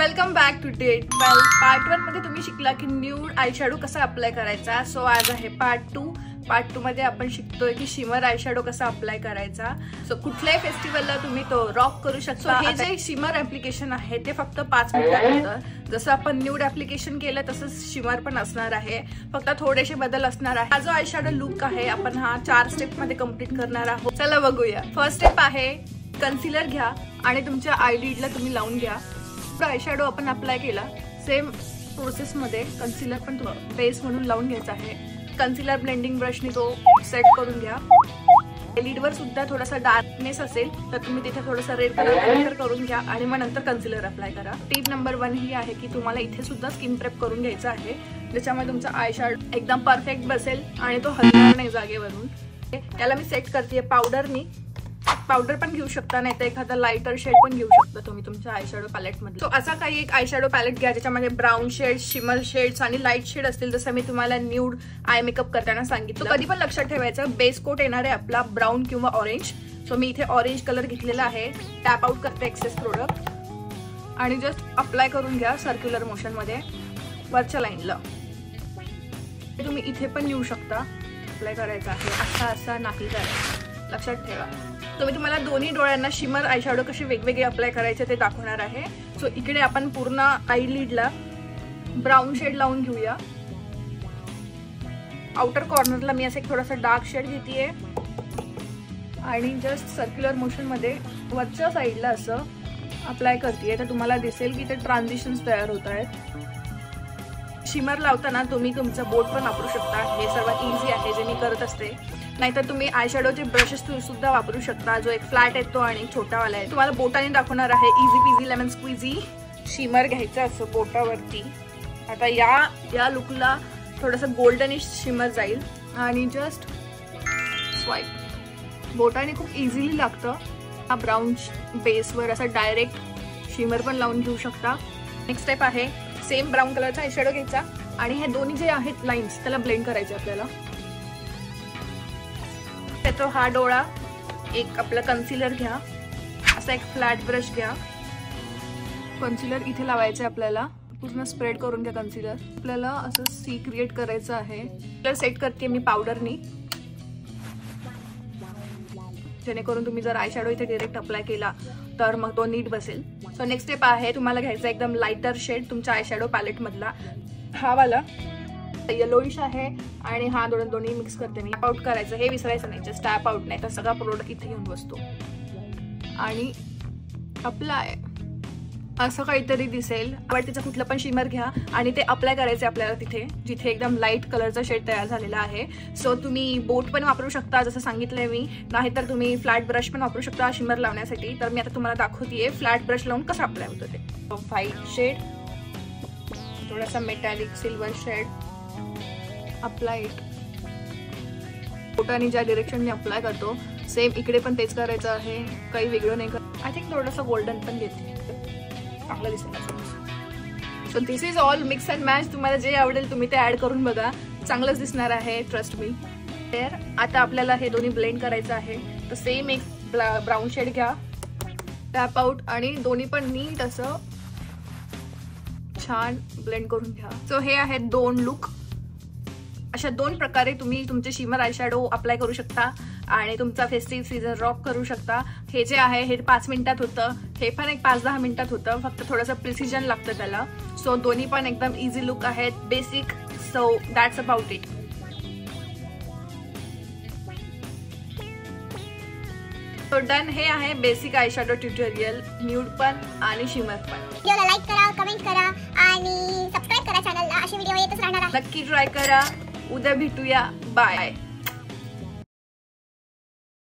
Welcome back to day 12 part 1 मध्ये तुम्ही शिकला की न्यूड आय शॅडो कसा अप्लाय करायचा. सो आज आहे पार्ट 2 मध्ये आपण शिकतोय की शिमर आय शॅडो कसा अप्लाय करायचा. सो कुठल्याही फेस्टिवलला तुम्ही तो रॉक करू शकता. हे जे शिमर ऍप्लिकेशन आहे ते फक्त 5 मिनिटात होतं. जसं आपण न्यूड ऍप्लिकेशन केलं तसंच शिमर पण असणार आहे, फक्त थोडेसे बदल असणार आहे. हा जो आय शॅडो लुक आहे आपण हा 4 स्टेप मध्ये कम्प्लीट करणार आहोत. चला बघूया. फर्स्ट स्टेप आहे कन्सिलर घ्या आणि तुमच्या आयलिडला तुम्ही लावून घ्या. आय शॅडो आपण अप्लाय केला सेम प्रोसेस मध्ये कन्सिलर पण बेस म्हणून लावून घ्यायचा आहे. कन्सिलर ब्लेंडिंग ब्रशने तो सेट करून घ्या. लिडवर सुद्धा थोडासा डार्कनेस असेल तर तुम्ही तिथे थोडासा रेड कलर करून घ्या आणि मग नंतर कन्सिलर अप्लाय करा. टिप नंबर 1 ही आहे की तुम्हाला इथे सुद्धा स्किन प्रेप करून घ्यायचा आहे, ज्याच्यामुळे तुमचा आय शॅडो एकदम परफेक्ट बसेल आणि तो हलणार नाही जागेवरून. त्याला मी सेट करते पावडरनी. पावडर पण घेऊ शकता, नाही तर एखादा लाइटर शेड पण घेऊ शकता तुम्ही तुमच्या आय शॅडो पॅलेट मध्ये. सो असा काही एक आय शॅडो पॅलेट घ्या ज्याच्यामध्ये ब्राऊन शेड, शिमर शेड्स आणि लाईट शेड असतील, जसं मी तुम्हाला न्यूड आय मेकअप करताना सांगितलं. कधी पण लक्षात ठेवायचं बेस कोट येणार आहे आपला ब्राऊन किंवा ऑरेंज. सो मी इथे ऑरेंज कलर घेतलेला आहे. टॅप आउट करते एक्सेस प्रोडक्ट आणि जस्ट अप्लाय करून घ्या सर्क्युलर मोशन मध्ये वरच्या लाईनला. तुम्ही इथे पण येऊ शकता. अप्लाय करायचा आहे असा नाही करायचा, लक्षात ठेवा. तर मी तुम्हाला दोन्ही डोळ्यांना शिमर आय शॅडो कसे वेगवेगळे अप्लाय करायचे ते दाखवणार आहे. सो इकडे आपण पूर्ण आयलिडला ब्राऊन शेड लावून घेऊया. आउटर कॉर्नरला मी असं एक थोडासा डार्क शेड घेतेय आणि जस्ट सर्क्युलर मोशन मध्ये वरच्या साईडला असं अप्लाय करतेय. तर तुम्हाला दिसेल की ते ट्रान्झिशन्स तयार होत आहेत. शिमर लावताना तुम्ही तुमचं बोट पण वापरू शकता. हे सर्वात इझी आहे जे मी करत असते. नाहीतर तुम्ही आय शॅडोचे ब्रशेस सुद्धा वापरू शकता, जो एक फ्लॅट येतो आणि एक छोटावाला आहे. तुम्हाला बोटाने दाखवणार आहे. इझी पीझी लेमन स्क्विझी शिमर घ्यायचं असं बोटावरती. आता या लुकला थोडंसं गोल्डनिश शिमर जाईल आणि जस्ट स्वाईप. बोटाने खूप इझिली लागतं. हा ब्राऊन बेसवर असं डायरेक्ट शिमर पण लावून घेऊ शकता. नेक्स्ट स्टेप आहे सेम ब्राऊन कलरचा आय शॅडो घ्यायचा आणि हे दोन्ही जे आहेत लाईन्स त्याला ब्लेंड करायचे आपल्याला. त्याचा हा डोळा एक आपला कन्सिलर घ्या, असा एक फ्लॅट ब्रश घ्या. कन्सिलर इथे लावायचं आपल्याला. पूर्ण स्प्रेड करून घ्या कन्सिलर. आपल्याला असं सी क्रिएट करायचं आहे. कलर सेट करते मी पावडरनी, जेणेकरून तुम्ही जर आय शॅडो इथे डायरेक्ट अप्लाय केला तर मग तो नीट बसेल. सो नेक्स्ट स्टेप आहे तुम्हाला घ्यायचा एकदम लाइटर शेड तुमच्या आय शॅडो पॅलेट मधला. हा वाला येलोइश आहे आणि हा दोन्ही मिक्स करते मी. टॅप आउट करायचं, हे विसरायचं नाही. जस्ट टॅप आउट, नाही तर सगळा प्रोडक्ट इथे येऊन बसतो. आणि अप्लाय असं काहीतरी दिसेल. आवडतीचं कुठलं पण शिमर घ्या आणि ते अप्लाय करायचे आपल्याला तिथे जिथे एकदम लाईट कलरचा शेड तयार झालेला आहे. सो तुम्ही बोट पण वापरू शकता जसं सांगितलंय मी, नाहीतर तुम्ही फ्लॅट ब्रश पण वापरू शकता शिमर लावण्यासाठी. तर मी आता तुम्हाला दाखवतेय फ्लॅट ब्रश लावून कसं अप्लाय होतं ते. व्हाईट शेड, थोडासा metallic silver shade, apply it. बोटाने ज्या डिरेक्शनने अप्लाय करतो सेम इकडे पण तेच करायचं आहे, काही वेगळं नाही करत. आय थिंक थोडासा गोल्डन पण घेते, चांगलं दिसेल. So this is all mix and match. तुम्हाला जे आवडेल तुम्ही ते ऍड करून बघा, चांगलंच दिसणार आहे, ट्रस्ट मी. तर आता आपल्याला हे दोन्ही ब्लेंड करायचं आहे. तर सेम एक ब्राऊन शेड घ्या, टॅप आउट आणि दोन्ही पण नीट असं छान ब्लेंड करून घ्या. सो हे आहेत 2 लुक. अशा 2 प्रकारे तुम्ही तुमचे शिमर आय शॅडो अप्लाय करू शकता आणि तुमचा फेस्टिव्ह सीझन रॉक करू शकता. हे जे आहे हे 5 मिनिटात होतं, हे पण एक 5-10 मिनिटात होतं, फक्त थोडंसं प्रिसिजन लागतं त्याला. सो दोन्ही पण एकदम इझी लुक आहेत, basic. So that's about it. So done. हे आहे basic eye shadow tutorial, nude पण आणि शिमर पण. व्हिडिओला लाईक करा, कमेंट करा आणि सबस्क्राइब करा चॅनलला. असे व्हिडिओ येतच राहणार आहे. नक्की ट्राय करा. उद्या भेटूया. बाय.